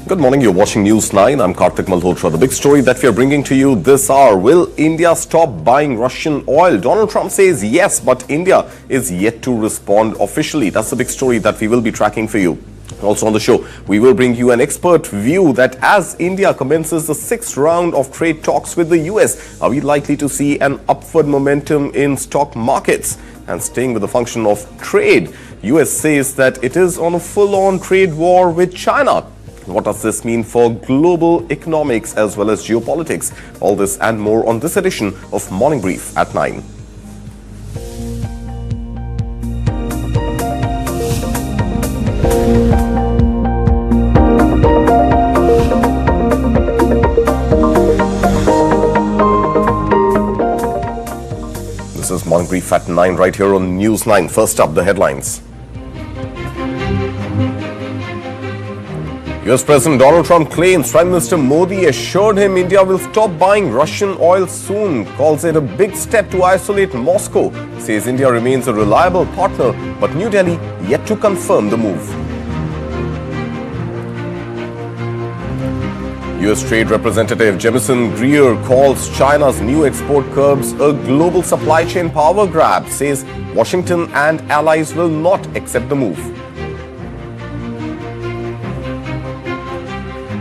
Good morning, you're watching News 9. I'm Karthik Malhotra. The big story that we are bringing to you this hour: will India stop buying Russian oil? Donald Trump says yes, but India is yet to respond officially. That's the big story that we will be tracking for you. Also on the show, we will bring you an expert view that as India commences the sixth round of trade talks with the US, are we likely to see an upward momentum in stock markets? And staying with the function of trade, US says that it is on a full-on trade war with China. What does this mean for global economics as well as geopolitics? All this and more on this edition of Morning Brief at 9. This is Morning Brief at 9 right here on News 9. First up, the headlines. U.S. President Donald Trump claims Prime Minister Modi assured him India will stop buying Russian oil soon, calls it a big step to isolate Moscow, says India remains a reliable partner, but New Delhi yet to confirm the move. U.S. Trade Representative Jamieson Greer calls China's new export curbs a global supply chain power grab, says Washington and allies will not accept the move.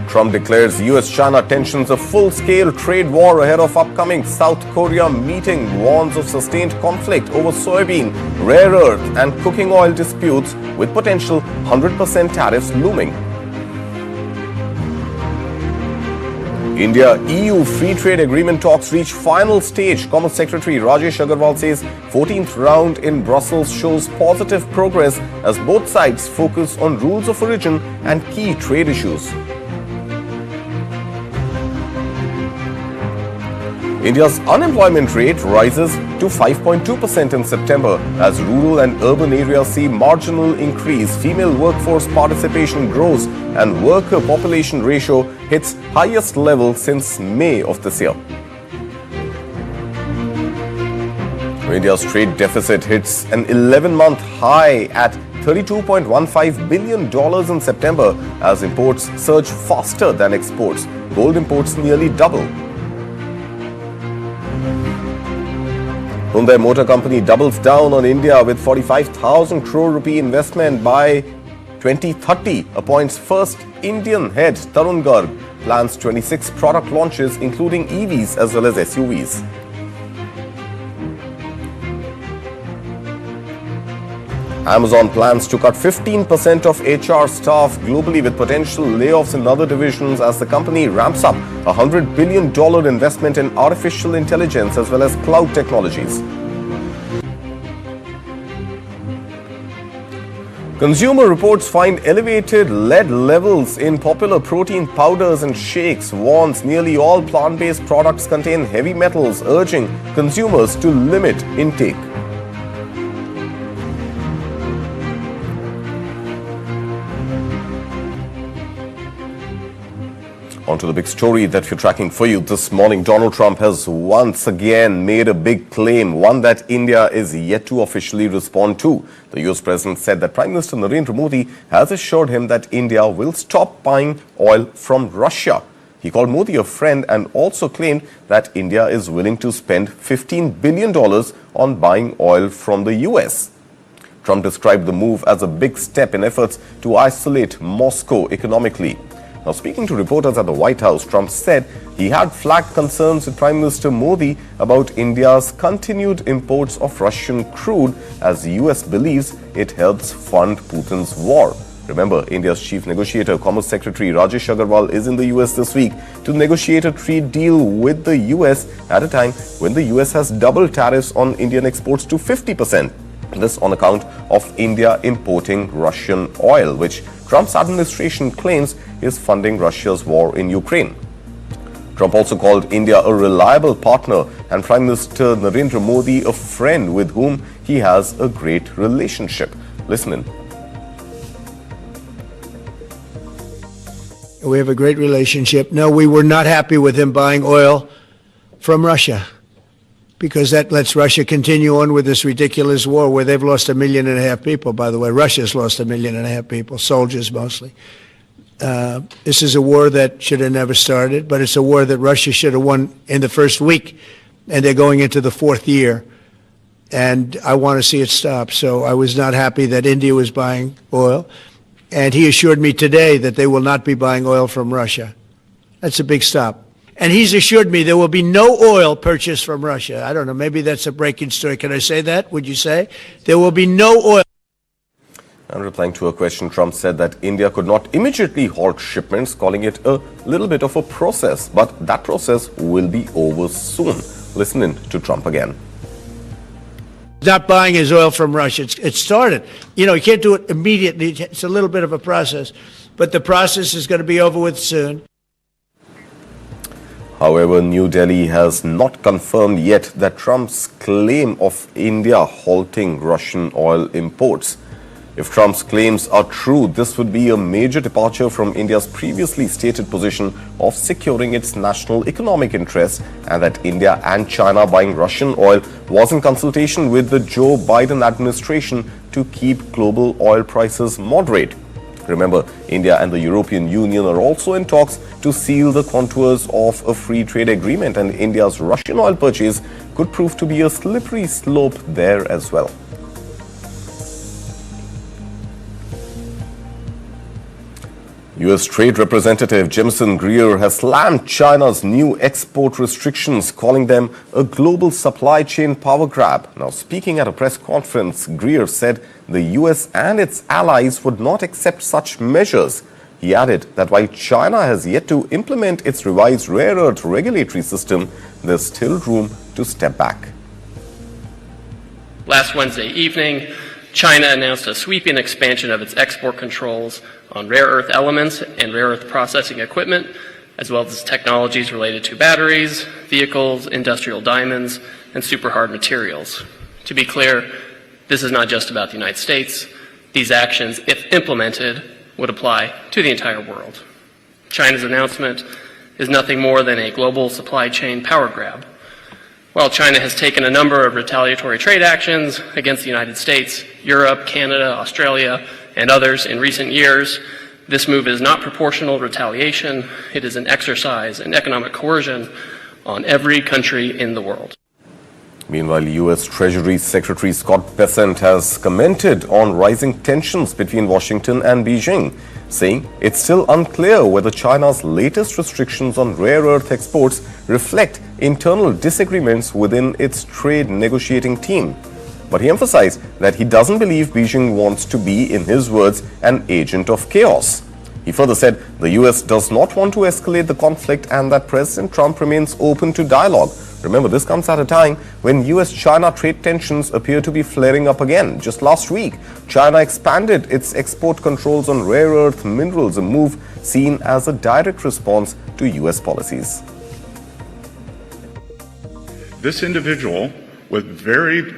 Trump declares U.S. China tensions a full-scale trade war ahead of upcoming South Korea meeting, warns of sustained conflict over soybean, rare earth and cooking oil disputes with potential 100% tariffs looming. India-EU free trade agreement talks reach final stage. Commerce Secretary Rajesh Agrawal says 14th round in Brussels shows positive progress as both sides focus on rules of origin and key trade issues. India's unemployment rate rises to 5.2% in September as rural and urban areas see marginal increase. Female workforce participation grows and worker population ratio hits highest level since May of this year. India's trade deficit hits an 11-month high at $32.15 billion in September as imports surge faster than exports. Gold imports nearly double. Hyundai Motor Company doubles down on India with 45,000 crore rupee investment by 2030. Appoints first Indian head Tarun Garg. Plans 26 product launches including EVs as well as SUVs. Amazon plans to cut 15% of HR staff globally with potential layoffs in other divisions as the company ramps up a $100 billion investment in artificial intelligence as well as cloud technologies. Consumer reports find elevated lead levels in popular protein powders and shakes, warns nearly all plant-based products contain heavy metals, urging consumers to limit intake. On to the big story that we're tracking for you this morning. Donald Trump has once again made a big claim, one that India is yet to officially respond to. The U.S. President said that Prime Minister Narendra Modi has assured him that India will stop buying oil from Russia. He called Modi a friend and also claimed that India is willing to spend $15 billion on buying oil from the U.S. Trump described the move as a big step in efforts to isolate Moscow economically. Now, speaking to reporters at the White House, Trump said he had flagged concerns with Prime Minister Modi about India's continued imports of Russian crude as the U.S. believes it helps fund Putin's war. Remember, India's chief negotiator, Commerce Secretary Rajesh Agrawal, is in the U.S. this week to negotiate a trade deal with the U.S. at a time when the U.S. has doubled tariffs on Indian exports to 50%. This on account of India importing Russian oil, which Trump's administration claims is funding Russia's war in Ukraine. Trump also called India a reliable partner and Prime Minister Narendra Modi a friend with whom he has a great relationship. Listen in. We have a great relationship. No, we were not happy with him buying oil from Russia, because that lets Russia continue on with this ridiculous war where they've lost 1.5 million people, by the way. Russia's lost 1.5 million people, soldiers mostly. This is a war that should have never started, but it's a war that Russia should have won in the first week, and they're going into the fourth year. And I want to see it stop. So I was not happy that India was buying oil. And he assured me today that they will not be buying oil from Russia. That's a big stop. And he's assured me there will be no oil purchased from Russia. I don't know, maybe that's a breaking story. Can I say that? Would you say? There will be no oil. And replying to a question, Trump said that India could not immediately halt shipments, calling it a little bit of a process. But that process will be over soon. Listen in to Trump again. Not buying his oil from Russia. It started. You know, you can't do it immediately. It's a little bit of a process. But the process is going to be over with soon. However, New Delhi has not confirmed yet that Trump's claim of India halting Russian oil imports. If Trump's claims are true, this would be a major departure from India's previously stated position of securing its national economic interests, and that India and China buying Russian oil was in consultation with the Joe Biden administration to keep global oil prices moderate. Remember, India and the European Union are also in talks to seal the contours of a free trade agreement, and India's Russian oil purchase could prove to be a slippery slope there as well. U.S. Trade Representative Jamieson Greer has slammed China's new export restrictions, calling them a global supply chain power grab. Now, speaking at a press conference, Greer said the U.S. and its allies would not accept such measures. He added that while China has yet to implement its revised rare earth regulatory system, there's still room to step back. Last Wednesday evening, China announced a sweeping expansion of its export controls on rare earth elements and rare earth processing equipment, as well as technologies related to batteries, vehicles, industrial diamonds, and superhard materials. To be clear, this is not just about the United States. These actions, if implemented, would apply to the entire world. China's announcement is nothing more than a global supply chain power grab. While China has taken a number of retaliatory trade actions against the United States, Europe, Canada, Australia, and others in recent years, this move is not proportional retaliation. It is an exercise in economic coercion on every country in the world. Meanwhile, U.S. Treasury Secretary Scott Bessent has commented on rising tensions between Washington and Beijing, saying it's still unclear whether China's latest restrictions on rare earth exports reflect internal disagreements within its trade negotiating team. But he emphasized that he doesn't believe Beijing wants to be, in his words, an agent of chaos. He further said the U.S. does not want to escalate the conflict and that President Trump remains open to dialogue. Remember, this comes at a time when U.S.-China trade tensions appear to be flaring up again. Just last week, China expanded its export controls on rare earth minerals, a move seen as a direct response to U.S. policies. This individual was very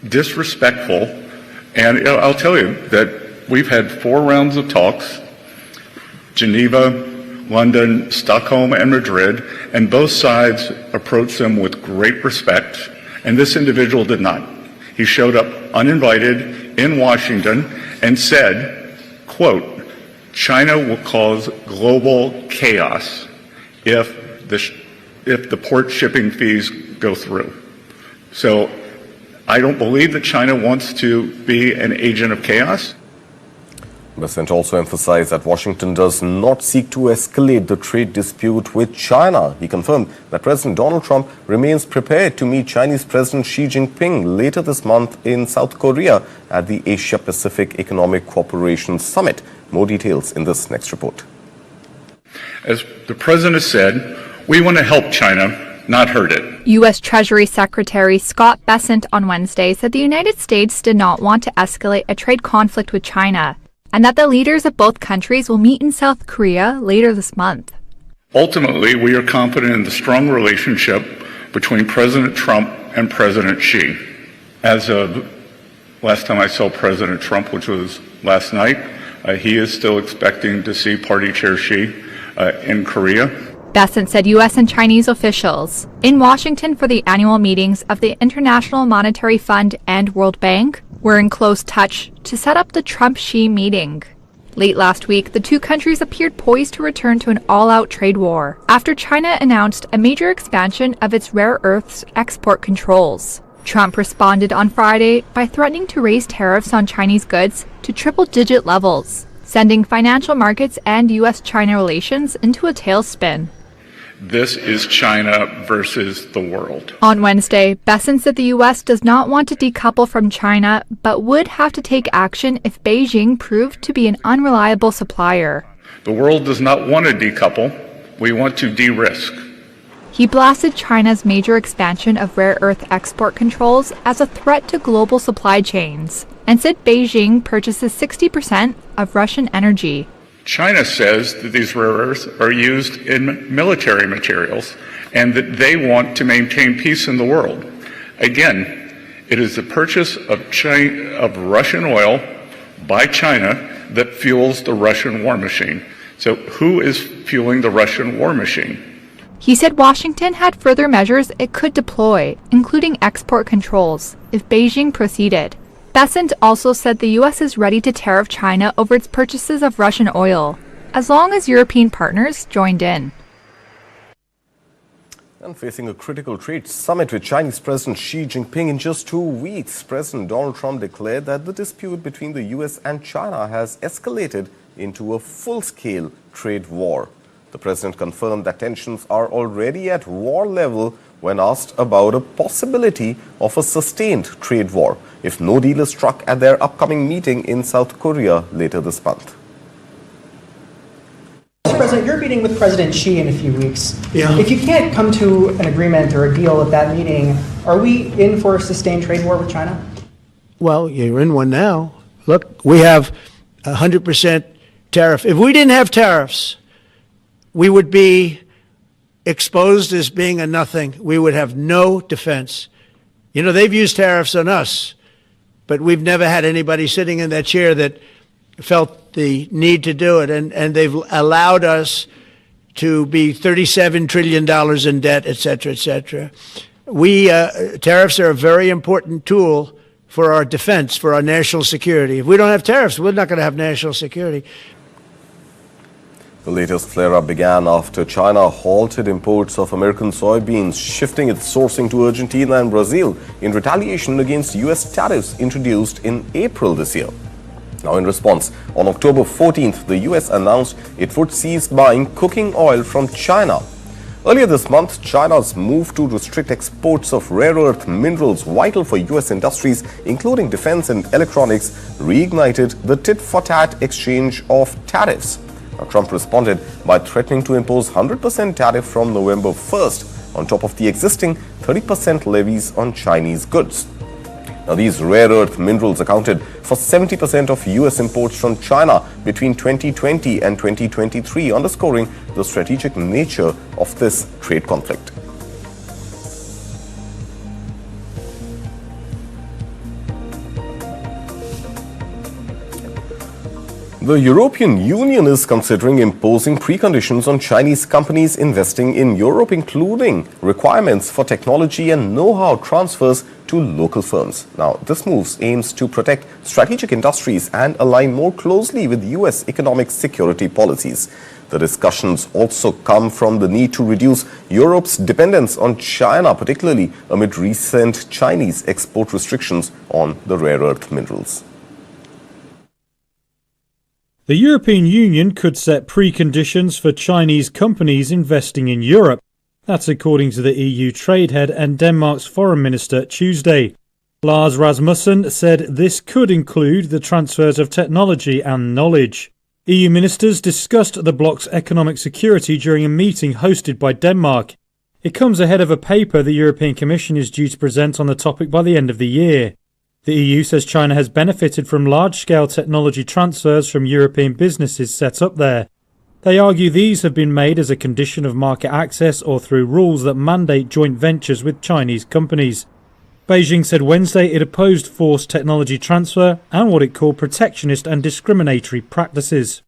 disrespectful, and I'll tell you that we've had 4 rounds of talks, Geneva, London, Stockholm, and Madrid, and both sides approached them with great respect, and this individual did not. He showed up uninvited in Washington and said, quote, China will cause global chaos if the port shipping fees go through. So I don't believe that China wants to be an agent of chaos. Bessent also emphasized that Washington does not seek to escalate the trade dispute with China. He confirmed that President Donald Trump remains prepared to meet Chinese President Xi Jinping later this month in South Korea at the Asia-Pacific Economic Cooperation Summit. More details in this next report. As the president said, we want to help China, not hurt it. U.S. Treasury Secretary Scott Bessent on Wednesday said the United States did not want to escalate a trade conflict with China, and that the leaders of both countries will meet in South Korea later this month. Ultimately, we are confident in the strong relationship between President Trump and President Xi. As of last time I saw President Trump, which was last night, he is still expecting to see Party Chair Xi in Korea. Bessent said U.S. and Chinese officials in Washington for the annual meetings of the International Monetary Fund and World Bank were in close touch to set up the Trump-Xi meeting. Late last week, the two countries appeared poised to return to an all-out trade war after China announced a major expansion of its rare earths export controls. Trump responded on Friday by threatening to raise tariffs on Chinese goods to triple-digit levels, sending financial markets and U.S. China relations into a tailspin. This is China versus the world. On Wednesday, Besant said the U.S. does not want to decouple from China, but would have to take action if Beijing proved to be an unreliable supplier. The world does not want to decouple. We want to de-risk. He blasted China's major expansion of rare earth export controls as a threat to global supply chains, and said Beijing purchases 60% of Russian energy. China says that these rare earths are used in military materials and that they want to maintain peace in the world. Again, it is the purchase of Russian oil by China that fuels the Russian war machine. So who is fueling the Russian war machine? He said Washington had further measures it could deploy, including export controls, if Beijing proceeded. Besant also said the U.S. is ready to tariff China over its purchases of Russian oil, as long as European partners joined in. And facing a critical trade summit with Chinese President Xi Jinping in just 2 weeks, President Donald Trump declared that the dispute between the U.S. and China has escalated into a full-scale trade war. The president confirmed that tensions are already at war level when asked about a possibility of a sustained trade war if no deal is struck at their upcoming meeting in South Korea later this month. Mr. President, you're meeting with President Xi in a few weeks. Yeah. If you can't come to an agreement or a deal at that meeting, are we in for a sustained trade war with China? Well, you're in one now. Look, we have 100% tariff. If we didn't have tariffs, we would be exposed as being a nothing. We would have no defense. You know, they've used tariffs on us, but we've never had anybody sitting in that chair that felt the need to do it. And they've allowed us to be $37 trillion in debt, et cetera, et cetera. Tariffs are a very important tool for our defense, for our national security. If we don't have tariffs, we're not going to have national security. The latest flare-up began after China halted imports of American soybeans, shifting its sourcing to Argentina and Brazil in retaliation against U.S. tariffs introduced in April this year. Now, in response, on October 14th, the U.S. announced it would cease buying cooking oil from China. Earlier this month, China's move to restrict exports of rare earth minerals vital for U.S. industries, including defense and electronics, reignited the tit-for-tat exchange of tariffs. Now, Trump responded by threatening to impose 100% tariff from November 1st on top of the existing 30% levies on Chinese goods. Now, these rare earth minerals accounted for 70% of U.S. imports from China between 2020 and 2023, underscoring the strategic nature of this trade conflict. The European Union is considering imposing preconditions on Chinese companies investing in Europe, including requirements for technology and know-how transfers to local firms. Now, this move aims to protect strategic industries and align more closely with U.S. economic security policies. The discussions also come from the need to reduce Europe's dependence on China, particularly amid recent Chinese export restrictions on the rare earth minerals. The European Union could set preconditions for Chinese companies investing in Europe. That's according to the EU trade head and Denmark's foreign minister Tuesday. Lars Rasmussen said this could include the transfers of technology and knowledge. EU ministers discussed the bloc's economic security during a meeting hosted by Denmark. It comes ahead of a paper the European Commission is due to present on the topic by the end of the year. The EU says China has benefited from large-scale technology transfers from European businesses set up there. They argue these have been made as a condition of market access or through rules that mandate joint ventures with Chinese companies. Beijing said Wednesday it opposed forced technology transfer and what it called protectionist and discriminatory practices.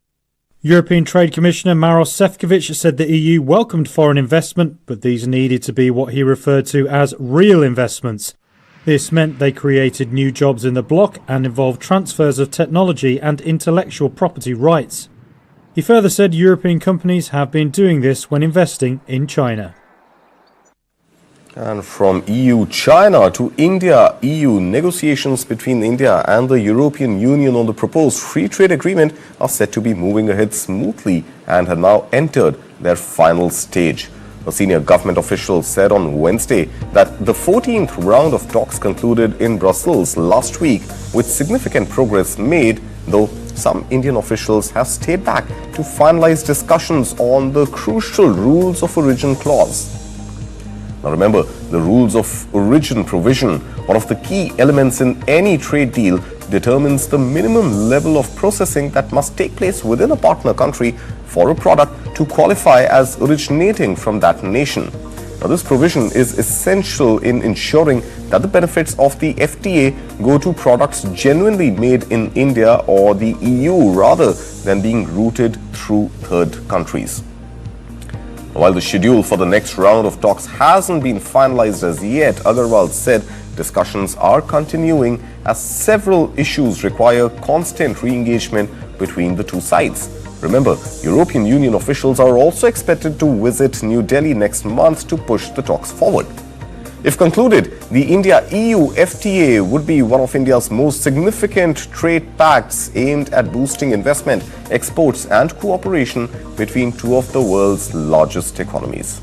European Trade Commissioner Maros Sefcovic said the EU welcomed foreign investment, but these needed to be what he referred to as real investments. This meant they created new jobs in the bloc and involved transfers of technology and intellectual property rights. He further said European companies have been doing this when investing in China. And from EU-China to India-EU, negotiations between India and the European Union on the proposed free trade agreement are said to be moving ahead smoothly and have now entered their final stage. A senior government official said on Wednesday that the 14th round of talks concluded in Brussels last week with significant progress made, though some Indian officials have stayed back to finalize discussions on the crucial rules of origin clause. Now remember, the rules of origin provision, one of the key elements in any trade deal, determines the minimum level of processing that must take place within a partner country for a product to qualify as originating from that nation. Now this provision is essential in ensuring that the benefits of the FTA go to products genuinely made in India or the EU rather than being routed through third countries. While the schedule for the next round of talks hasn't been finalized as yet, Agrawal said discussions are continuing as several issues require constant re-engagement between the two sides. Remember, European Union officials are also expected to visit New Delhi next month to push the talks forward. If concluded, the India-EU FTA would be one of India's most significant trade pacts aimed at boosting investment, exports and cooperation between two of the world's largest economies.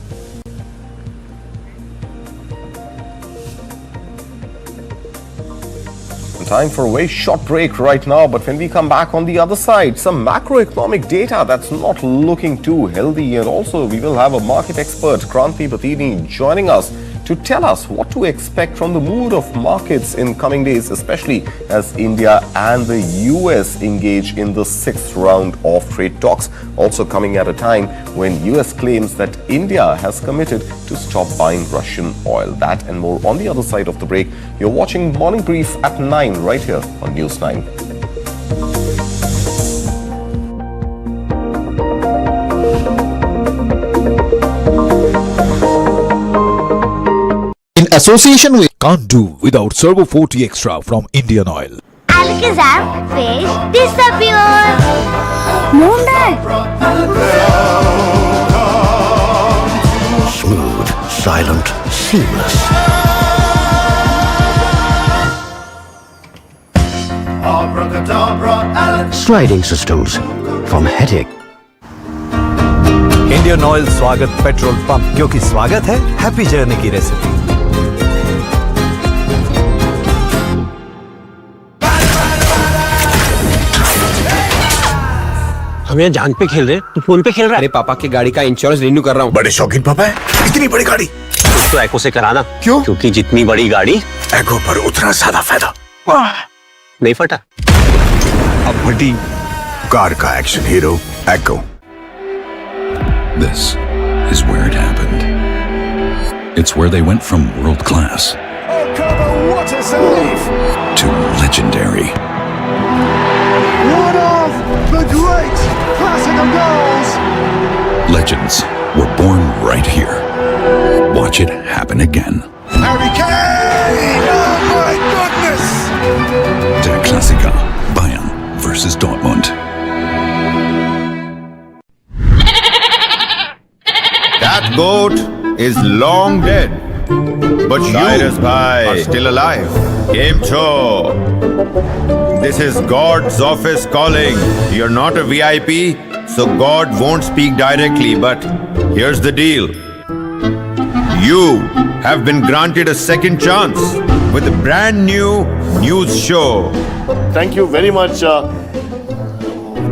Time for a very short break right now, but when we come back on the other side, some macroeconomic data that's not looking too healthy, and also we will have a market expert, Kranti Batini, joining us to tell us what to expect from the mood of markets in coming days, especially as India and the US engage in the 6th round of trade talks, also coming at a time when US claims that India has committed to stop buying Russian oil. That and more on the other side of the break. You're watching Morning Brief at 9 right here on News 9. In association with Can't Do without Servo 40 Extra from Indian Oil. Alakazam face disappear. Moonlight. Smooth, silent, seamless. Sliding systems from headache. Indian oil स्वागत petrol pump, क्योंकि स्वागत है happy journey की recipe. हम यहाँ जान पे खेल रहे हैं, तू फोन पे खेल रहा है। अरे पापा की गाड़ी का इंश्योरेंस रिन्यू कर रहा हूँ। बड़े शौकीन पापा है, इतनी बड़ी गाड़ी। तो एको से कराना। क्यों? क्योंकि जितनी बड़ी गाड़ी एको पर उतना ज्यादा फायदा। नहीं फटा। अब फटी कार का action hero echo. This is where it happened. It's where they went from world class to legendary. One of the great classic of goals. Legends were born right here. Watch it happen again. Harry Kane! Oh my goodness! Der Klassiker, Bayern versus Dortmund. That goat is long dead, but Cyrus Bhai are still alive. Game show. This is God's office calling. You're not a VIP, so God won't speak directly, but here's the deal. You have been granted a second chance with a brand new news show. Thank you very much.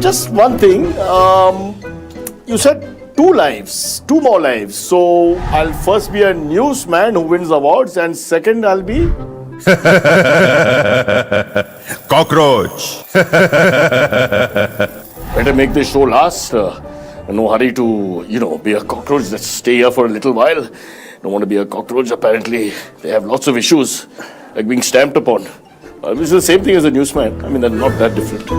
Just one thing. You said 2 lives, 2 more lives. So I'll first be a newsman who wins awards, and second I'll be cockroach. Better make this show last. No hurry to, be a cockroach. Let's stay here for a little while. Don't want to be a cockroach. Apparently, they have lots of issues, like being stamped upon. It's the same thing as a newsman. I mean, they're not that different.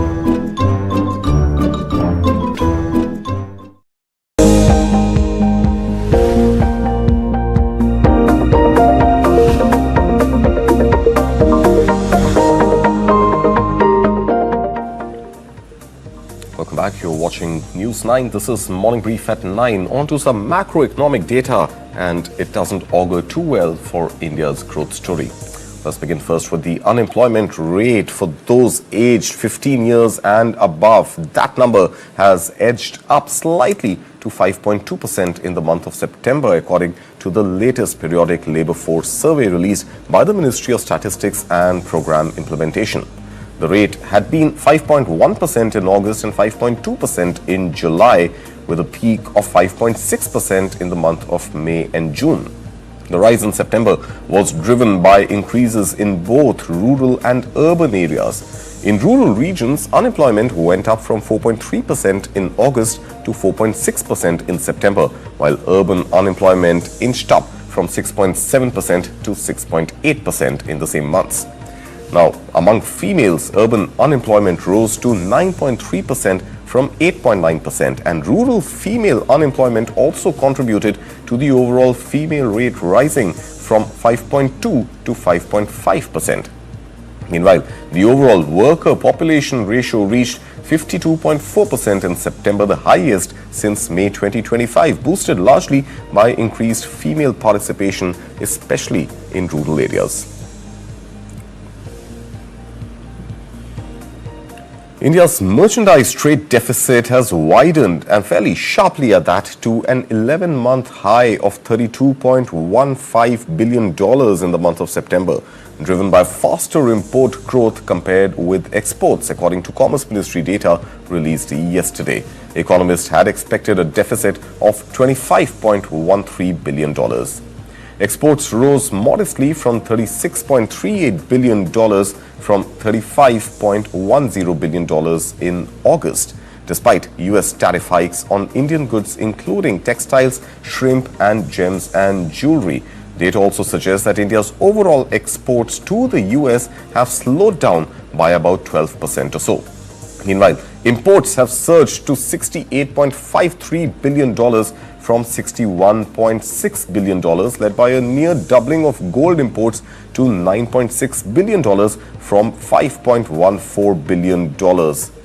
watching News 9. This is Morning Brief at 9. On to some macroeconomic data, and it doesn't augur too well for India's growth story. Let's begin first with the unemployment rate for those aged 15 years and above. That number has edged up slightly to 5.2% in the month of September, according to the latest periodic labor force survey released by the Ministry of Statistics and Program Implementation. The rate had been 5.1% in August and 5.2% in July, with a peak of 5.6% in the month of May and June. The rise in September was driven by increases in both rural and urban areas. In rural regions, unemployment went up from 4.3% in August to 4.6% in September, while urban unemployment inched up from 6.7% to 6.8% in the same months. Now, among females, urban unemployment rose to 9.3% from 8.9%, and rural female unemployment also contributed to the overall female rate rising from 5.2 to 5.5%. Meanwhile, the overall worker population ratio reached 52.4% in September, the highest since May 2025, boosted largely by increased female participation, especially in rural areas. India's merchandise trade deficit has widened, and fairly sharply at that, to an 11-month high of $32.15 billion in the month of September, driven by faster import growth compared with exports, according to Commerce Ministry data released yesterday. Economists had expected a deficit of $25.13 billion. Exports rose modestly from $36.38 billion from $35.10 billion in August, despite U.S. tariff hikes on Indian goods, including textiles, shrimp, and gems and jewelry. Data also suggests that India's overall exports to the U.S. have slowed down by about 12% or so. Meanwhile, imports have surged to $68.53 billion from $61.6 billion, led by a near doubling of gold imports to $9.6 billion from $5.14 billion,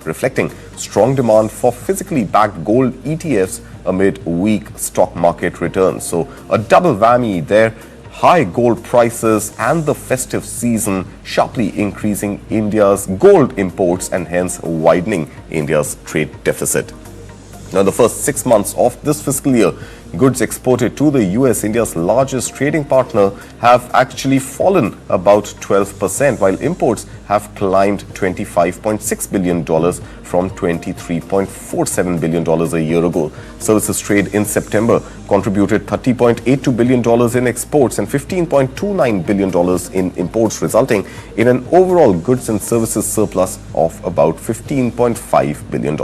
reflecting strong demand for physically backed gold ETFs amid weak stock market returns. So a double whammy there. High gold prices and the festive season sharply increasing India's gold imports and hence widening India's trade deficit. Now, the first 6 months of this fiscal year, goods exported to the U.S., India's largest trading partner, have actually fallen about 12%, while imports have climbed $25.6 billion from $23.47 billion a year ago. Services trade in September contributed $30.82 billion in exports and $15.29 billion in imports, resulting in an overall goods and services surplus of about $15.5 billion.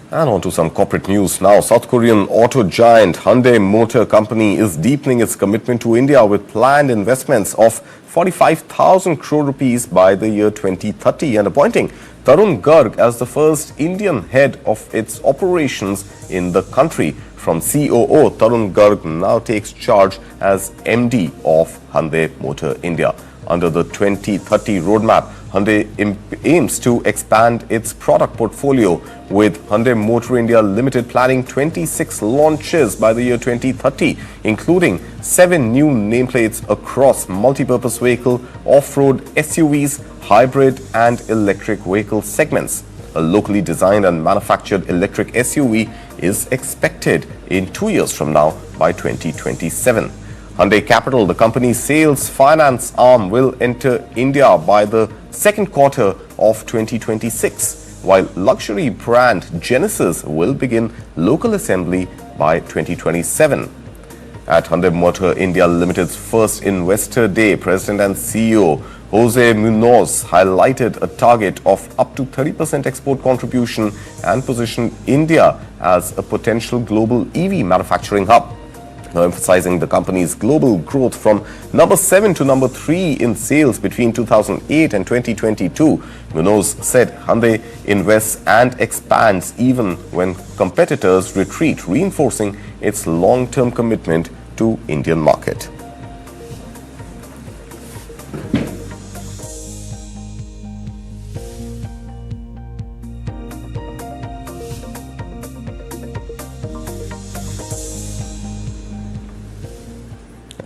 And on to some corporate news now. South Korean auto giant Hyundai Motor Company is deepening its commitment to India with planned investments of 45,000 crore rupees by the year 2030 and appointing Tarun Garg as the first Indian head of its operations in the country. From COO, Tarun Garg now takes charge as MD of Hyundai Motor India. Under the 2030 roadmap, Hyundai aims to expand its product portfolio, with Hyundai Motor India Limited planning 26 launches by the year 2030, including 7 new nameplates across multi-purpose vehicle, off-road SUVs, hybrid and electric vehicle segments. A locally designed and manufactured electric SUV is expected in 2 years from now, by 2027. Hyundai Capital, the company's sales finance arm, will enter India by the second quarter of 2026, while luxury brand Genesis will begin local assembly by 2027. At Hyundai Motor India Limited's first Investor Day, President and CEO Jose Munoz highlighted a target of up to 30% export contribution and positioned India as a potential global EV manufacturing hub. Now, emphasizing the company's global growth from number 7 to number 3 in sales between 2008 and 2022, Munoz said Hyundai invests and expands even when competitors retreat, reinforcing its long-term commitment to Indian market.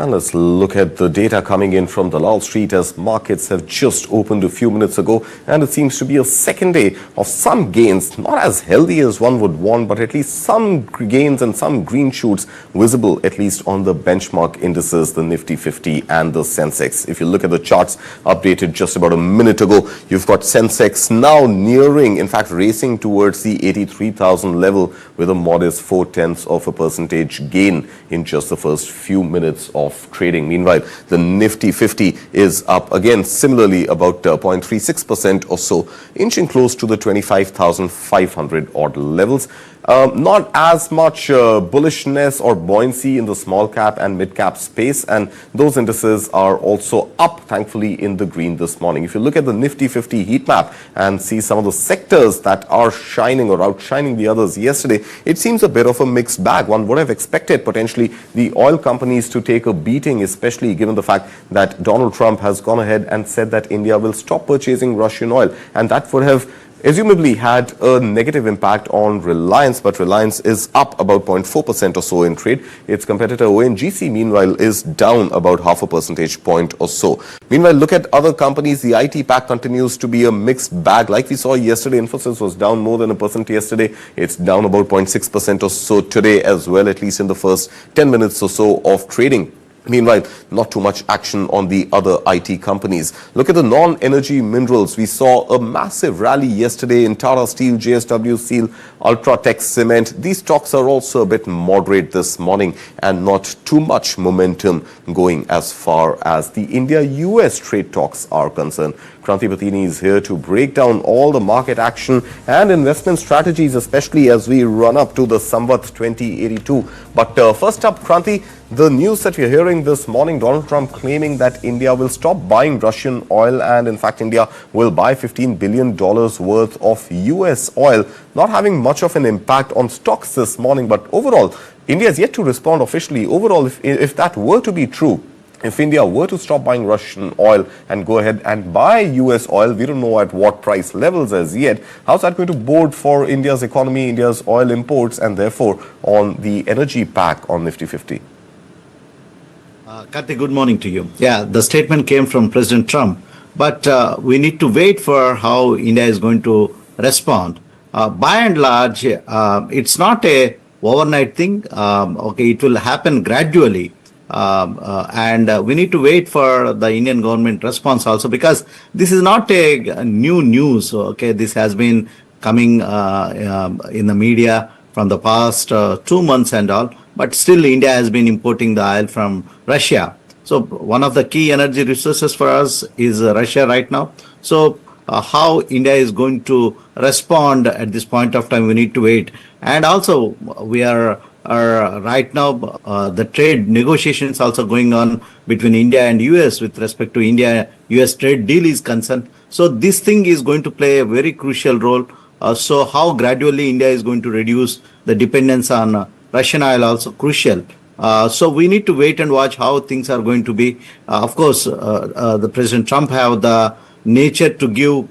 And let's look at the data coming in from Dalal Street as markets have just opened a few minutes ago, and it seems to be a second day of some gains, not as healthy as one would want, but at least some gains and some green shoots visible, at least on the benchmark indices, the Nifty 50 and the Sensex. If you look at the charts updated just about a minute ago, you've got Sensex now nearing, in fact racing towards the 83,000 level with a modest 0.4% gain in just the first few minutes of trading. Meanwhile, the Nifty 50 is up again, similarly about 0.36% or so, inching close to the 25,500 odd levels. Not as much bullishness or buoyancy in the small cap and mid cap space, and those indices are also up, thankfully, in the green this morning. If you look at the Nifty 50 heat map and see some of the sectors that are shining or outshining the others yesterday, it seems a bit of a mixed bag. One would have expected potentially the oil companies to take a beating, especially given the fact that Donald Trump has gone ahead and said that India will stop purchasing Russian oil, and that would have presumably had a negative impact on Reliance, but Reliance is up about 0.4% or so in trade. Its competitor ONGC, meanwhile, is down about 0.5 percentage point or so. Meanwhile, look at other companies. The IT pack continues to be a mixed bag. Like we saw yesterday, Infosys was down more than 1% yesterday. It's down about 0.6% or so today as well, at least in the first 10 minutes or so of trading. Meanwhile, not too much action on the other IT companies. Look at the non-energy minerals. We saw a massive rally yesterday in Tata Steel, JSW Steel, Ultratech Cement. These stocks are also a bit moderate this morning and not too much momentum going as far as the India-US trade talks are concerned. Kranti Patini is here to break down all the market action and investment strategies, especially as we run up to the Samvat 2082. But first up, Kranti, the news that we're hearing this morning, Donald Trump claiming that India will stop buying Russian oil, and in fact India will buy $15 billion worth of US oil, not having much of an impact on stocks this morning. But overall, India is yet to respond officially. Overall, if that were to be true, if India were to stop buying Russian oil and go ahead and buy US oil, we don't know at what price levels as yet, how's that going to bode for India's economy, India's oil imports, and therefore on the energy pack on Nifty 50? Karthik, good morning to you. Yeah, the statement came from President Trump, but we need to wait for how India is going to respond. By and large, it's not a overnight thing. Okay, it will happen gradually. And we need to wait for the Indian government response also, because this is not a new news. Okay, this has been coming in the media from the past 2 months and all, but still India has been importing the oil from Russia. So one of the key energy resources for us is Russia right now. So how India is going to respond at this point of time, we need to wait. And also we are right now, the trade negotiations also going on between India and US with respect to India-US trade deal is concerned. So this thing is going to play a very crucial role. So how gradually India is going to reduce the dependence on Russian oil also crucial. So we need to wait and watch how things are going to be. Of course, the President Trump have the nature to give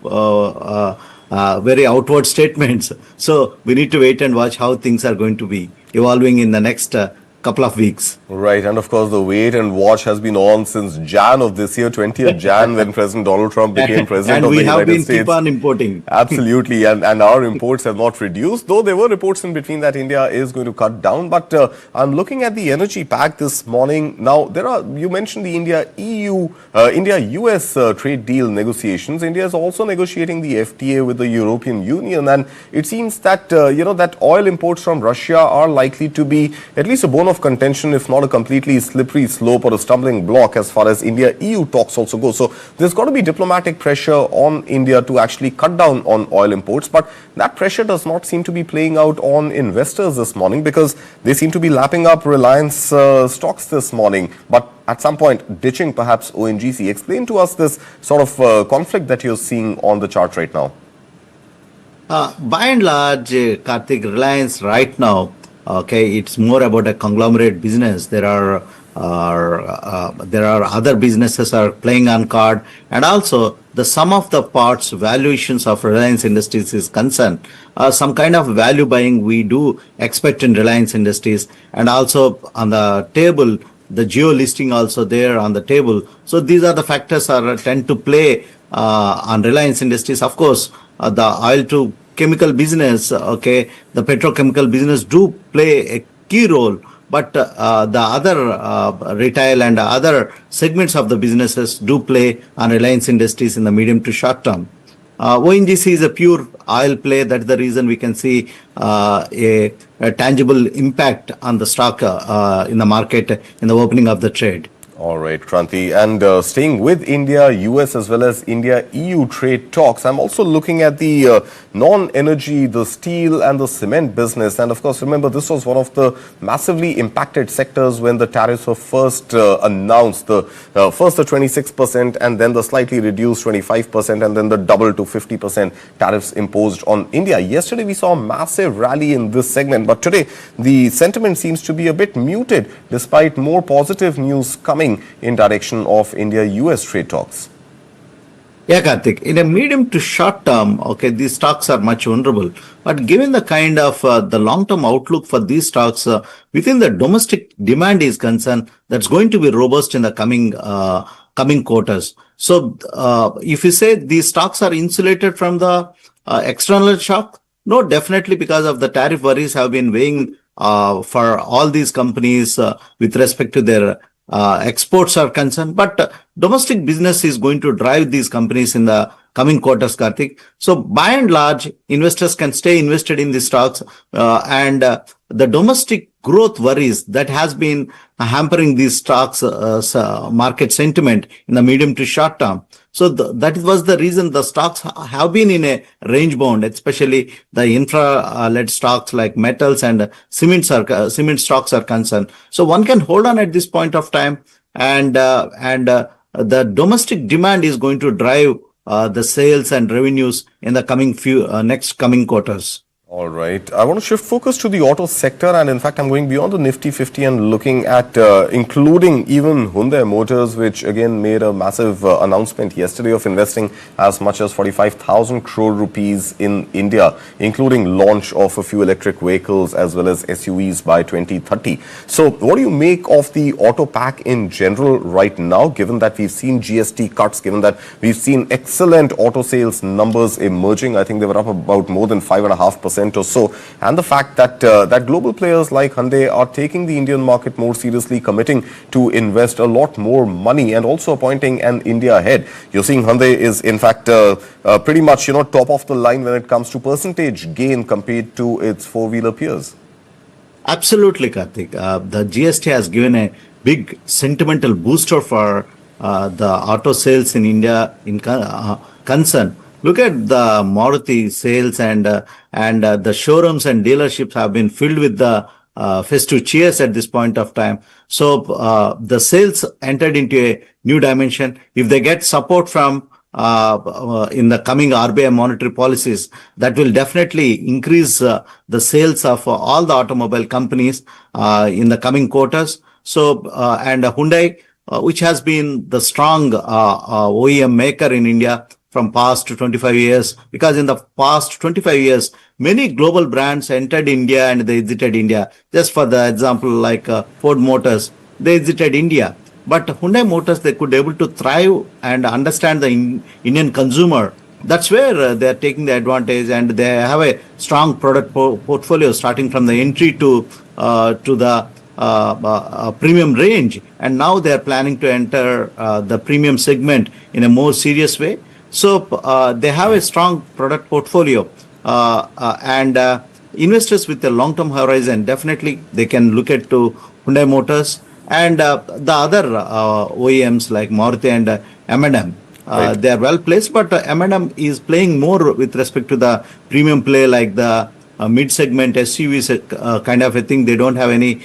very outward statements. So we need to wait and watch how things are going to be evolving in the next couple of weeks. Right, and of course the wait and watch has been on since Jan of this year, 20th Jan, when President Donald Trump became president of the United States. And we have been keep on importing. Absolutely, and our imports have not reduced, though there were reports in between that India is going to cut down. But I'm looking at the energy pack this morning. Now, you mentioned the India-US trade deal negotiations. India is also negotiating the FTA with the European Union, and it seems that, that oil imports from Russia are likely to be at least a bone of contention, if not a completely slippery slope or a stumbling block as far as India-EU talks also go. So there's got to be diplomatic pressure on India to actually cut down on oil imports, but that pressure does not seem to be playing out on investors this morning, because they seem to be lapping up Reliance stocks this morning, but at some point ditching perhaps ONGC. Explain to us this sort of conflict that you're seeing on the chart right now. By and large, Karthik, Reliance right now, okay, it's more about a conglomerate business. There are other businesses are playing on card, and also the sum of the parts valuations of Reliance Industries is concerned. Some kind of value buying we do expect in Reliance Industries, and also on the table the geo listing also there on the table. So these are the factors are tend to play on Reliance Industries. Of course, the oil to chemical business, okay, the petrochemical business do play a key role, but the other retail and other segments of the businesses do play on Reliance Industries in the medium to short term. ONGC is a pure oil play. That's the reason we can see a tangible impact on the stock in the market in the opening of the trade. All right, Kranti. And staying with India, US as well as India-EU trade talks, I'm also looking at the non-energy, the steel and the cement business. And of course, remember, this was one of the massively impacted sectors when the tariffs were first announced. First the 26% and then the slightly reduced 25% and then the double to 50% tariffs imposed on India. Yesterday, we saw a massive rally in this segment. But today, the sentiment seems to be a bit muted despite more positive news coming in direction of India-US trade talks. Yeah, Karthik, in a medium to short term, okay, these stocks are much vulnerable. But given the kind of the long-term outlook for these stocks, within the domestic demand is concerned, that's going to be robust in the coming quarters. So if you say these stocks are insulated from the external shock, no, definitely, because of the tariff worries have been weighing for all these companies with respect to their exports are concerned, but domestic business is going to drive these companies in the coming quarters, Karthik. So by and large, investors can stay invested in these stocks and the domestic growth worries that has been hampering these stocks market sentiment in the medium to short term. So that was the reason the stocks have been in a range bound, especially the infra-led stocks like metals and cement stocks are concerned. So one can hold on at this point of time, and the domestic demand is going to drive the sales and revenues in the next coming quarters. All right. I want to shift focus to the auto sector, and in fact, I'm going beyond the Nifty 50 and looking at including even Hyundai Motors, which again made a massive announcement yesterday of investing as much as 45,000 crore rupees in India, including launch of a few electric vehicles as well as SUVs by 2030. So what do you make of the auto pack in general right now, given that we've seen GST cuts, given that we've seen excellent auto sales numbers emerging? I think they were up about more than 5.5% or so, and the fact that that global players like Hyundai are taking the Indian market more seriously, committing to invest a lot more money and also appointing an India head. You're seeing Hyundai is in fact pretty much top of the line when it comes to percentage gain compared to its four-wheeler peers. Absolutely, Karthik. The GST has given a big sentimental booster for the auto sales in India in concern. Look at the Maruti sales and the showrooms and dealerships have been filled with the festive cheers at this point of time. So the sales entered into a new dimension. If they get support from in the coming RBI monetary policies, that will definitely increase the sales of all the automobile companies in the coming quarters. So and Hyundai, which has been the strong OEM maker in India from past 25 years, because in the past 25 years, many global brands entered India and they exited India. Just for the example, like Ford Motors, they exited India. But Hyundai Motors, they could able to thrive and understand the Indian consumer. That's where they are taking the advantage, and they have a strong product portfolio starting from the entry to the premium range. And now they are planning to enter the premium segment in a more serious way. So they have a strong product portfolio and investors with a long-term horizon, definitely they can look at to Hyundai Motors and the other OEMs like Maruti and M&M. Right. They are well placed, but M&M is playing more with respect to the premium play like the mid-segment SUVs kind of a thing. They don't have any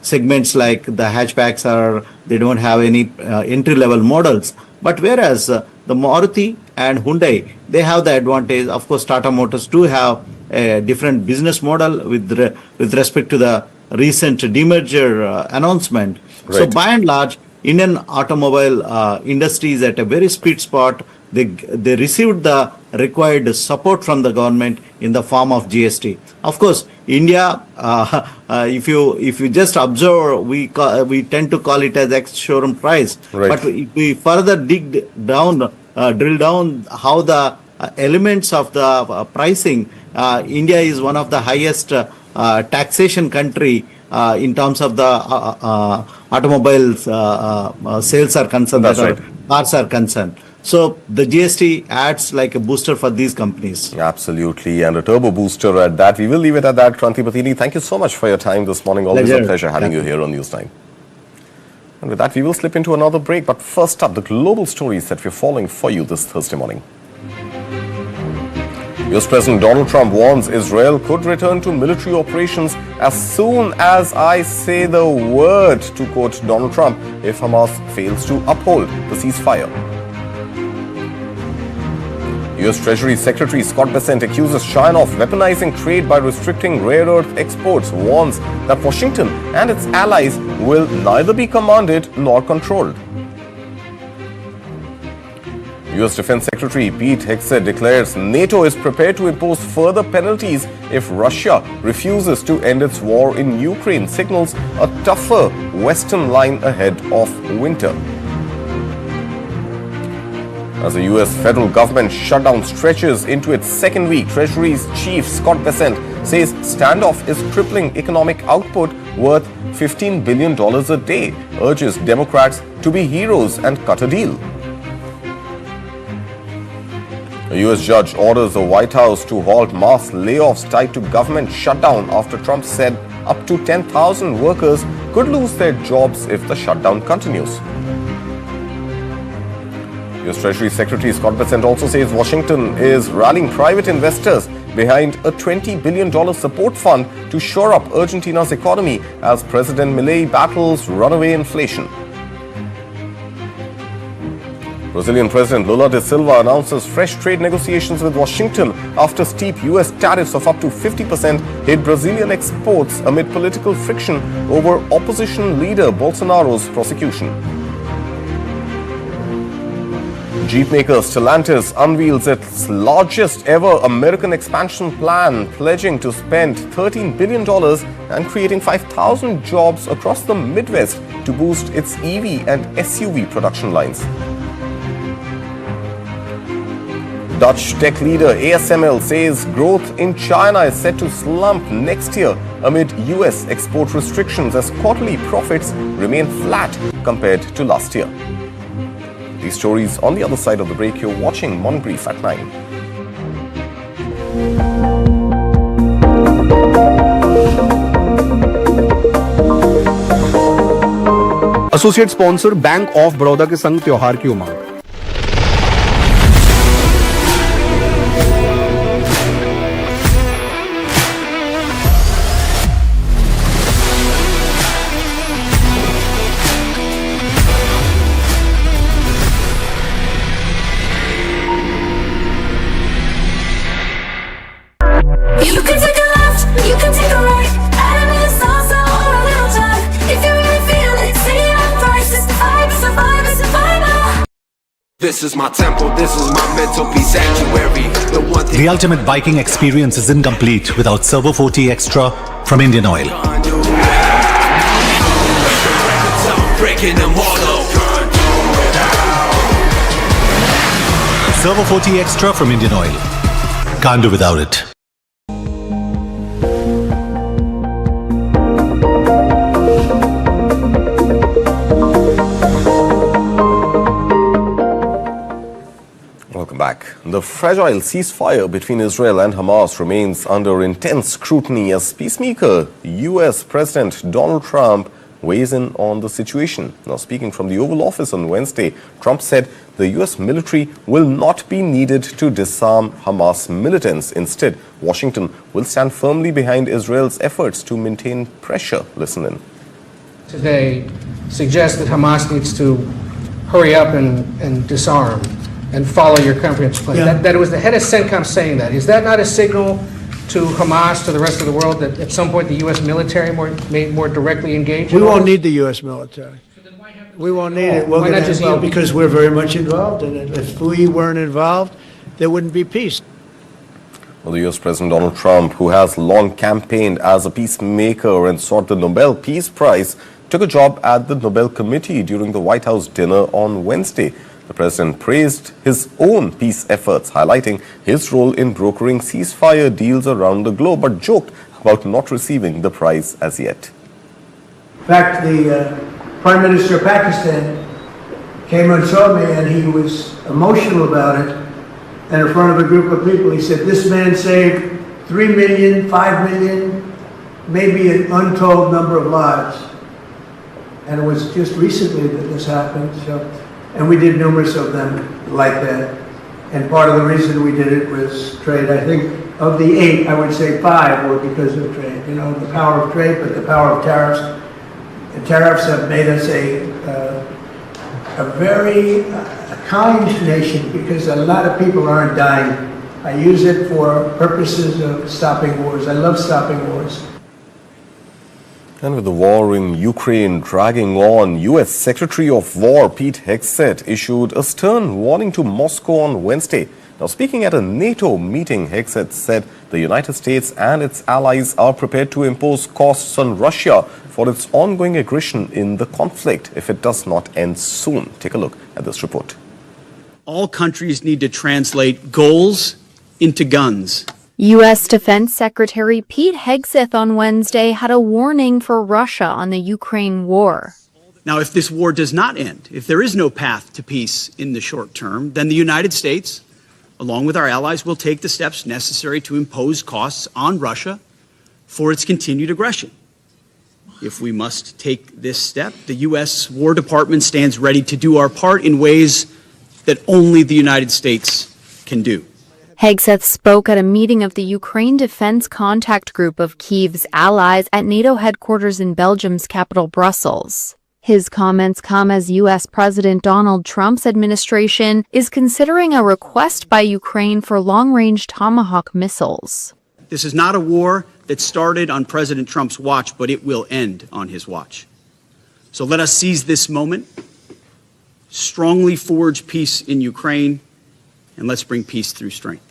segments like the hatchbacks, or they don't have any entry-level models. But whereas the Maruti and Hyundai, they have the advantage. Of course, Tata Motors do have a different business model with respect to the recent demerger announcement. Right. So by and large, Indian automobile industry is at a very sweet spot. They received the required support from the government in the form of GST. Of course, India, if you just observe, we tend to call it as ex-showroom price. Right. But if we further drill down how the elements of the pricing, India is one of the highest taxation country in terms of the automobiles sales are concerned, That's right. cars are concerned. So the GST acts like a booster for these companies. Absolutely, and a turbo booster at that. We will leave it at that. Kranti Patini, thank you so much for your time this morning. Always a pleasure having you here on News9. And with that, we will slip into another break. But first up, the global stories that we're following for you this Thursday morning. U.S. President Donald Trump warns Israel could return to military operations as soon as I say the word, to quote Donald Trump, if Hamas fails to uphold the ceasefire. U.S. Treasury Secretary Scott Bessent accuses China of weaponizing trade by restricting rare earth exports, warns that Washington and its allies will neither be commanded nor controlled. U.S. Defense Secretary Pete Hegseth declares NATO is prepared to impose further penalties if Russia refuses to end its war in Ukraine, signals a tougher Western line ahead of winter. As the U.S. federal government shutdown stretches into its second week, Treasury's Chief Scott Bessent says standoff is crippling economic output worth $15 billion a day, urges Democrats to be heroes and cut a deal. A U.S. judge orders the White House to halt mass layoffs tied to government shutdown after Trump said up to 10,000 workers could lose their jobs if the shutdown continues. U.S. Treasury Secretary Scott Bessent also says Washington is rallying private investors behind a $20 billion support fund to shore up Argentina's economy as President Milei battles runaway inflation. Brazilian President Lula da Silva announces fresh trade negotiations with Washington after steep U.S. tariffs of up to 50% hit Brazilian exports amid political friction over opposition leader Bolsonaro's prosecution. Jeep maker Stellantis unveils its largest ever American expansion plan, pledging to spend $13 billion and creating 5,000 jobs across the Midwest to boost its EV and SUV production lines. Dutch tech leader ASML says growth in China is set to slump next year amid U.S. export restrictions as quarterly profits remain flat compared to last year. These stories on the other side of the break. You're watching Morning Brief at 9. Associate sponsor bank of Baroda के संग त्योहार की उमंग। This is my temple, this is my mental peace sanctuary. The ultimate biking experience is incomplete without Servo 40 Extra from Indian Oil. Servo 40 Extra from Indian Oil. Can't do without it. Welcome back. The fragile ceasefire between Israel and Hamas remains under intense scrutiny as peacemaker U.S. President Donald Trump weighs in on the situation. Now, speaking from the Oval Office on Wednesday, Trump said the U.S. military will not be needed to disarm Hamas militants. Instead, Washington will stand firmly behind Israel's efforts to maintain pressure. Listen in. Today suggests that Hamas needs to hurry up and disarm and follow your comprehensive plan. Yeah. That it was the head of CENTCOM saying that. Is that not a signal to Hamas, to the rest of the world, that at some point the U.S. military may more directly engage? We won't need the U.S. military. We won't need it. We'll Why not get just involved yield? because we're very much involved in it. If we weren't involved, there wouldn't be peace. Well, the U.S. President Donald Trump, who has long campaigned as a peacemaker and sought the Nobel Peace Prize, took a job at the Nobel Committee during the White House dinner on Wednesday. The president praised his own peace efforts, highlighting his role in brokering ceasefire deals around the globe, but joked about not receiving the prize as yet. In fact, the Prime Minister of Pakistan came and saw me, and he was emotional about it. And in front of a group of people, he said, "This man saved 3 million, 5 million, maybe an untold number of lives." And it was just recently that this happened. And we did numerous of them like that. And part of the reason we did it was trade. I think of the 8, I would say 5 were because of trade. You know, the power of trade, but the power of tariffs. And tariffs have made us a very kind nation because a lot of people aren't dying. I use it for purposes of stopping wars. I love stopping wars. And with the war in Ukraine dragging on, U.S. Secretary of War Pete Hegseth issued a stern warning to Moscow on Wednesday. Now, speaking at a NATO meeting, Hegseth said the United States and its allies are prepared to impose costs on Russia for its ongoing aggression in the conflict if it does not end soon. Take a look at this report. All countries need to translate goals into guns. U.S. Defense Secretary Pete Hegseth on Wednesday had a warning for Russia on the Ukraine war. Now, if this war does not end, if there is no path to peace in the short term, then the United States, along with our allies, will take the steps necessary to impose costs on Russia for its continued aggression. If we must take this step, the U.S. War Department stands ready to do our part in ways that only the United States can do. Hegseth spoke at a meeting of the Ukraine Defense Contact Group of Kyiv's allies at NATO headquarters in Belgium's capital, Brussels. His comments come as U.S. President Donald Trump's administration is considering a request by Ukraine for long-range Tomahawk missiles. This is not a war that started on President Trump's watch, but it will end on his watch. So let us seize this moment, strongly forge peace in Ukraine, and let's bring peace through strength.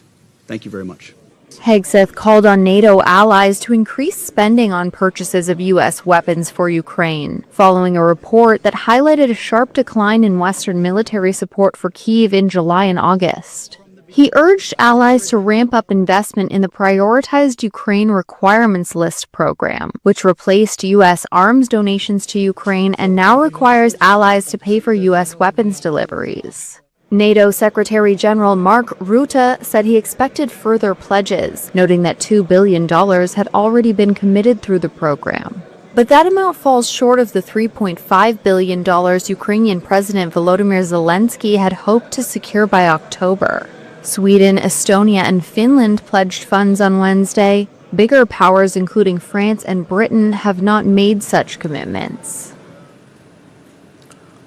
Thank you very much. Hegseth called on NATO allies to increase spending on purchases of U.S. weapons for Ukraine, following a report that highlighted a sharp decline in Western military support for Kyiv in July and August. He urged allies to ramp up investment in the prioritized Ukraine Requirements List program, which replaced U.S. arms donations to Ukraine and now requires allies to pay for U.S. weapons deliveries. NATO Secretary General Mark Rutte said he expected further pledges, noting that $2 billion had already been committed through the program. But that amount falls short of the $3.5 billion Ukrainian President Volodymyr Zelensky had hoped to secure by October. Sweden, Estonia, and Finland pledged funds on Wednesday. Bigger powers, including France and Britain, have not made such commitments.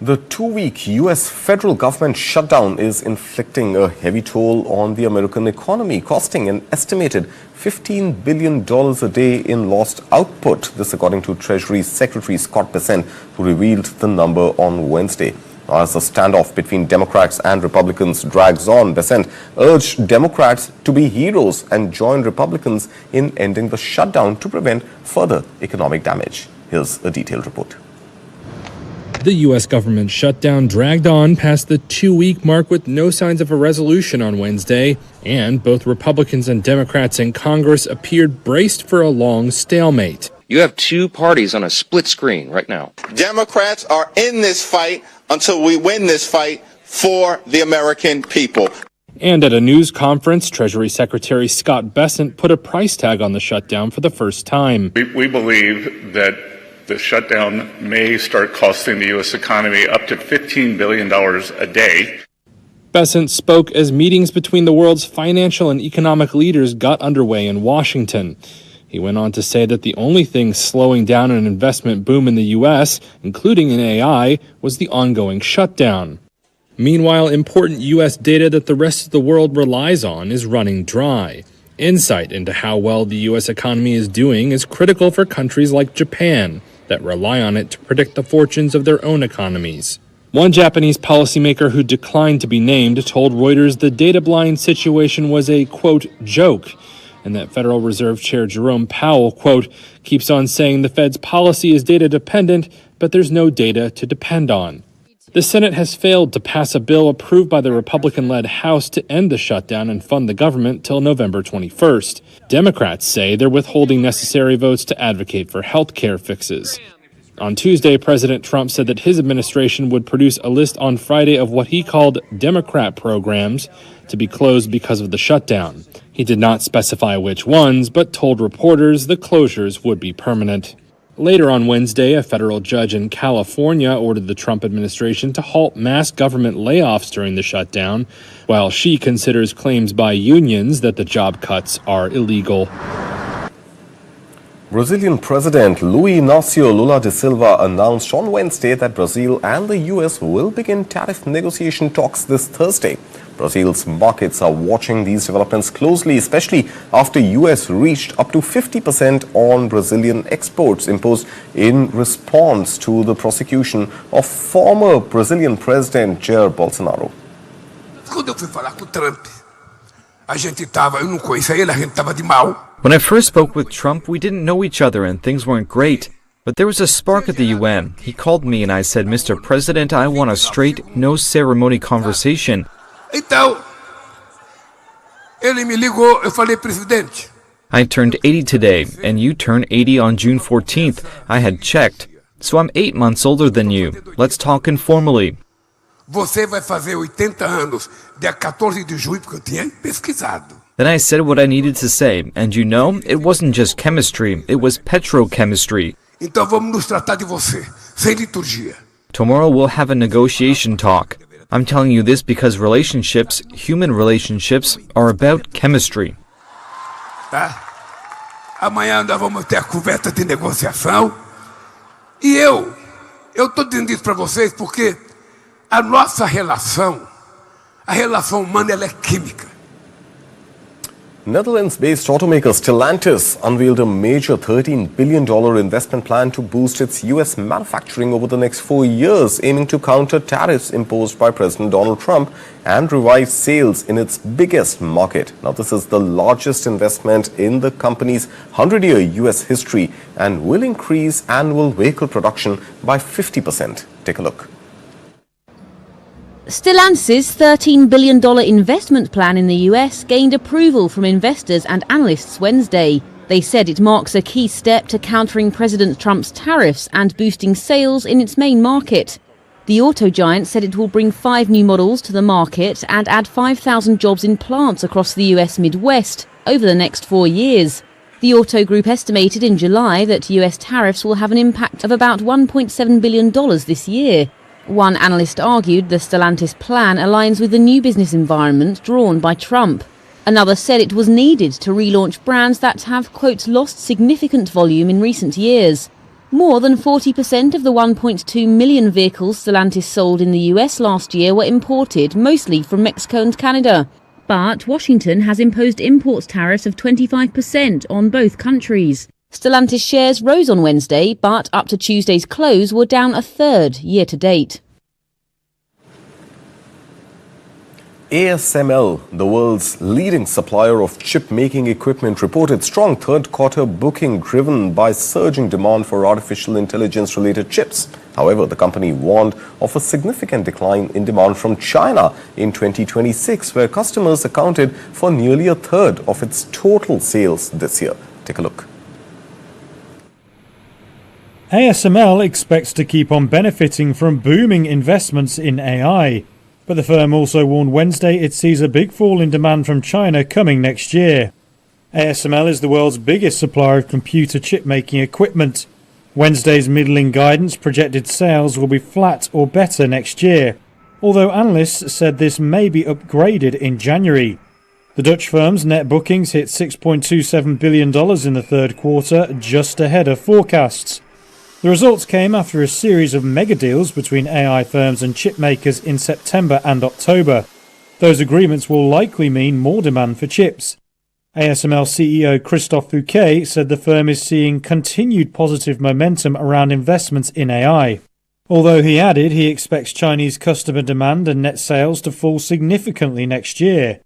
The 2-week U.S. federal government shutdown is inflicting a heavy toll on the American economy, costing an estimated $15 billion a day in lost output. This according to Treasury Secretary Scott Bessent, who revealed the number on Wednesday. As the standoff between Democrats and Republicans drags on, Bessent urged Democrats to be heroes and join Republicans in ending the shutdown to prevent further economic damage. Here's a detailed report. The U.S. government shutdown dragged on past the 2-week mark with no signs of a resolution on Wednesday, and both Republicans and Democrats in Congress appeared braced for a long stalemate. You have two parties on a split screen right now. Democrats are in this fight until we win this fight for the American people. And at a news conference, Treasury Secretary Scott Bessent put a price tag on the shutdown for the first time. We believe that the shutdown may start costing the U.S. economy up to $15 billion a day. Bessent spoke as meetings between the world's financial and economic leaders got underway in Washington. He went on to say that the only thing slowing down an investment boom in the U.S., including in AI, was the ongoing shutdown. Meanwhile, important U.S. data that the rest of the world relies on is running dry. Insight into how well the U.S. economy is doing is critical for countries like Japan, that rely on it to predict the fortunes of their own economies. One Japanese policymaker who declined to be named told Reuters the data blind situation was a, quote, joke. and that Federal Reserve Chair Jerome Powell, quote, keeps on saying the Fed's policy is data dependent, but there's no data to depend on. The Senate has failed to pass a bill approved by the Republican-led House to end the shutdown and fund the government till November 21st. Democrats say they're withholding necessary votes to advocate for health care fixes. On Tuesday, President Trump said that his administration would produce a list on Friday of what he called Democrat programs to be closed because of the shutdown. He did not specify which ones, but told reporters the closures would be permanent. Later on Wednesday, a federal judge in California ordered the Trump administration to halt mass government layoffs during the shutdown, while she considers claims by unions that the job cuts are illegal. Brazilian President Luiz Inácio Lula da Silva announced on Wednesday that Brazil and the U.S. will begin tariff negotiation talks this Thursday. Brazil's markets are watching these developments closely, especially after U.S. reached up to 50% on Brazilian exports imposed in response to the prosecution of former Brazilian President Jair Bolsonaro. Quando eu fui falar com o Trump, eu não conhecia ele, a gente estava de mal. When I first spoke with Trump, we didn't know each other and things weren't great. But there was a spark at the UN. He called me and I said, Mr. President, I want a straight, no-ceremony conversation. Então, ele me ligou, eu falei, presidente. I turned 80 today, and you turn 80 on June 14th. I had checked. So I'm 8 months older than you. Let's talk informally. Você vai fazer 80 anos, dia 14 de junho, porque eu tinha pesquisado. Then I said what I needed to say, and you know, it wasn't just chemistry, it was petrochemistry. Então vamos nos tratar de você, sem liturgia. Tomorrow we'll have a negotiation talk. I'm telling you this because relationships, human relationships, are about chemistry. Tá? Amanhã nós vamos ter a conversa de negociação. E eu estou dizendo isso para vocês porque a nossa relação, a relação humana, ela é química. Netherlands-based automaker Stellantis unveiled a major $13 billion investment plan to boost its U.S. manufacturing over the next 4 years, aiming to counter tariffs imposed by President Donald Trump and revive sales in its biggest market. Now, this is the largest investment in the company's 100-year U.S. history and will increase annual vehicle production by 50%. Take a look. Stellantis' $13 billion investment plan in the US gained approval from investors and analysts Wednesday. They said it marks a key step to countering President Trump's tariffs and boosting sales in its main market. The auto giant said it will bring 5 new models to the market and add 5,000 jobs in plants across the US Midwest over the next 4 years. The auto group estimated in July that US tariffs will have an impact of about $1.7 billion this year. One analyst argued the Stellantis plan aligns with the new business environment drawn by Trump. Another said it was needed to relaunch brands that have, quote, lost significant volume in recent years. More than 40% of the 1.2 million vehicles Stellantis sold in the US last year were imported, mostly from Mexico and Canada. But Washington has imposed import tariffs of 25% on both countries. Stellantis shares rose on Wednesday, but up to Tuesday's close were down a third year to date. ASML, the world's leading supplier of chip-making equipment, reported strong third-quarter booking driven by surging demand for artificial intelligence-related chips. However, the company warned of a significant decline in demand from China in 2026, where customers accounted for nearly a third of its total sales this year. Take a look. ASML expects to keep on benefiting from booming investments in AI, but the firm also warned Wednesday it sees a big fall in demand from China coming next year. ASML is the world's biggest supplier of computer chip-making equipment. Wednesday's middling guidance projected sales will be flat or better next year, although analysts said this may be upgraded in January. The Dutch firm's net bookings hit $6.27 billion in the third quarter, just ahead of forecasts. The results came after a series of mega deals between AI firms and chip makers in September and October. Those agreements will likely mean more demand for chips. ASML CEO Christophe Fouquet said the firm is seeing continued positive momentum around investments in AI, although he added he expects Chinese customer demand and net sales to fall significantly next year.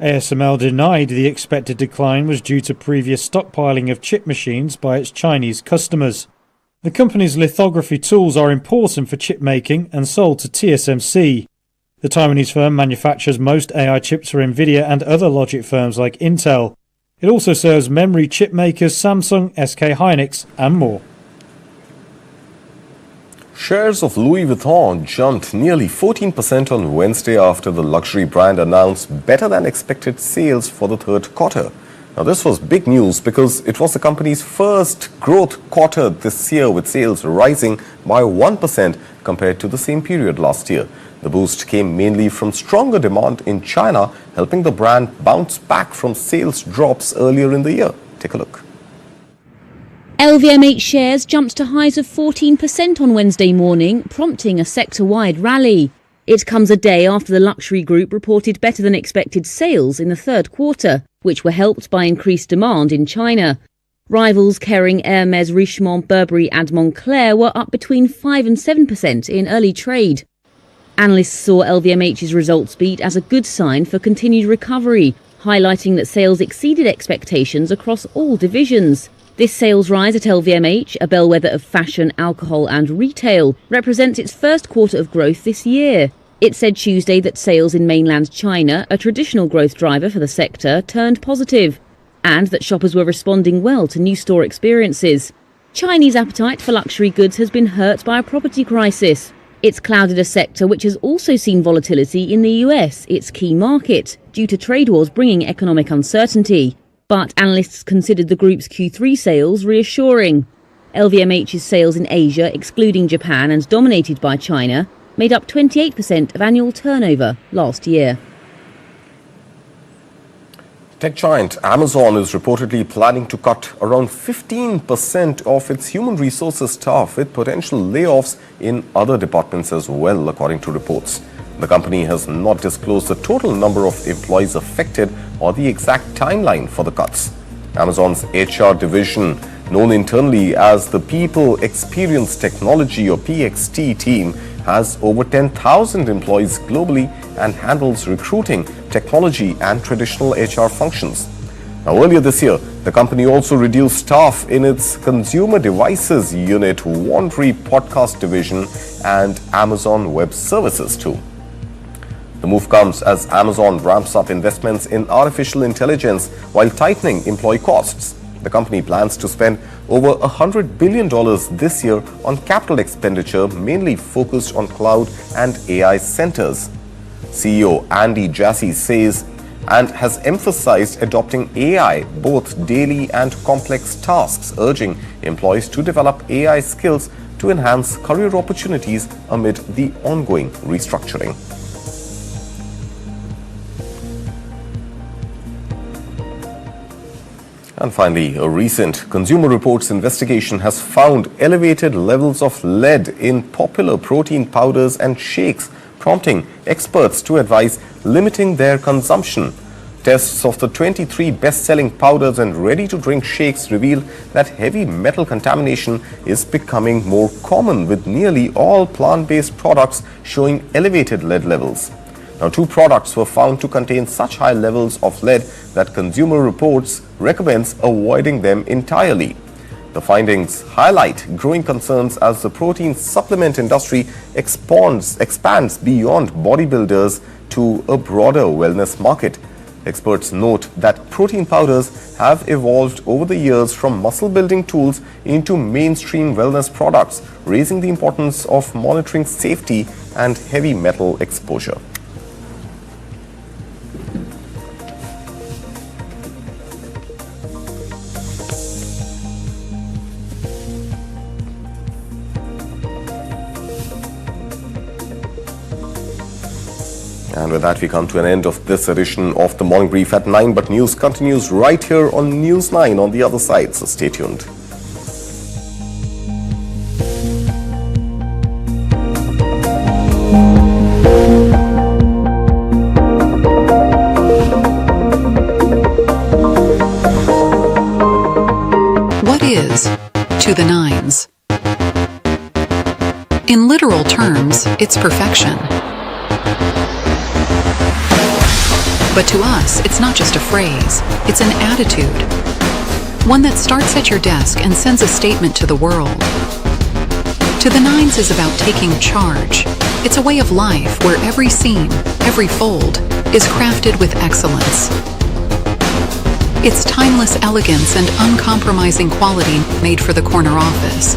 ASML denied the expected decline was due to previous stockpiling of chip machines by its Chinese customers. The company's lithography tools are important for chip making and sold to TSMC. The Taiwanese firm manufactures most AI chips for Nvidia and other logic firms like Intel. It also serves memory chip makers Samsung, SK Hynix, and more. Shares of Louis Vuitton jumped nearly 14% on Wednesday after the luxury brand announced better than expected sales for the third quarter. Now, this was big news because it was the company's first growth quarter this year, with sales rising by 1% compared to the same period last year. The boost came mainly from stronger demand in China, helping the brand bounce back from sales drops earlier in the year. Take a look. LVMH shares jumped to highs of 14% on Wednesday morning, prompting a sector-wide rally. It comes a day after the luxury group reported better than expected sales in the third quarter, which were helped by increased demand in China. Rivals Kering, Hermès, Richemont, Burberry and Moncler were up between 5 and 7% in early trade. Analysts saw LVMH's results beat as a good sign for continued recovery, highlighting that sales exceeded expectations across all divisions. This sales rise at LVMH, a bellwether of fashion, alcohol and retail, represents its first quarter of growth this year. It said Tuesday that sales in mainland China, a traditional growth driver for the sector, turned positive, and that shoppers were responding well to new store experiences. Chinese appetite for luxury goods has been hurt by a property crisis. It's clouded a sector which has also seen volatility in the US, its key market, due to trade wars bringing economic uncertainty. But analysts considered the group's Q3 sales reassuring. LVMH's sales in Asia, excluding Japan and dominated by China, made up 28% of annual turnover last year. Tech giant Amazon is reportedly planning to cut around 15% of its human resources staff, with potential layoffs in other departments as well, according to reports. The company has not disclosed the total number of employees affected or the exact timeline for the cuts. Amazon's HR division, known internally as the People Experience Technology or PXT team, has over 10,000 employees globally and handles recruiting, technology and traditional HR functions. Now, earlier this year, the company also reduced staff in its consumer devices unit, Wondery Podcast division and Amazon Web Services too. The move comes as Amazon ramps up investments in artificial intelligence while tightening employee costs. The company plans to spend over $100 billion this year on capital expenditure, mainly focused on cloud and AI centers. CEO Andy Jassy says and has emphasized adopting AI, both daily and complex tasks, urging employees to develop AI skills to enhance career opportunities amid the ongoing restructuring. And finally, a recent Consumer Reports investigation has found elevated levels of lead in popular protein powders and shakes, prompting experts to advise limiting their consumption. Tests of the 23 best-selling powders and ready-to-drink shakes reveal that heavy metal contamination is becoming more common, with nearly all plant-based products showing elevated lead levels. Now, 2 products were found to contain such high levels of lead that Consumer Reports recommends avoiding them entirely. The findings highlight growing concerns as the protein supplement industry expands beyond bodybuilders to a broader wellness market. Experts note that protein powders have evolved over the years from muscle-building tools into mainstream wellness products, raising the importance of monitoring safety and heavy metal exposure. And with that, we come to an end of this edition of the Morning Brief at 9. But news continues right here on News9 on the other side, so stay tuned. What is to the nines? In literal terms, it's perfection. But to us, it's not just a phrase, it's an attitude. One that starts at your desk and sends a statement to the world. To the Nines is about taking charge. It's a way of life where every seam, every fold, is crafted with excellence. It's timeless elegance and uncompromising quality made for the corner office.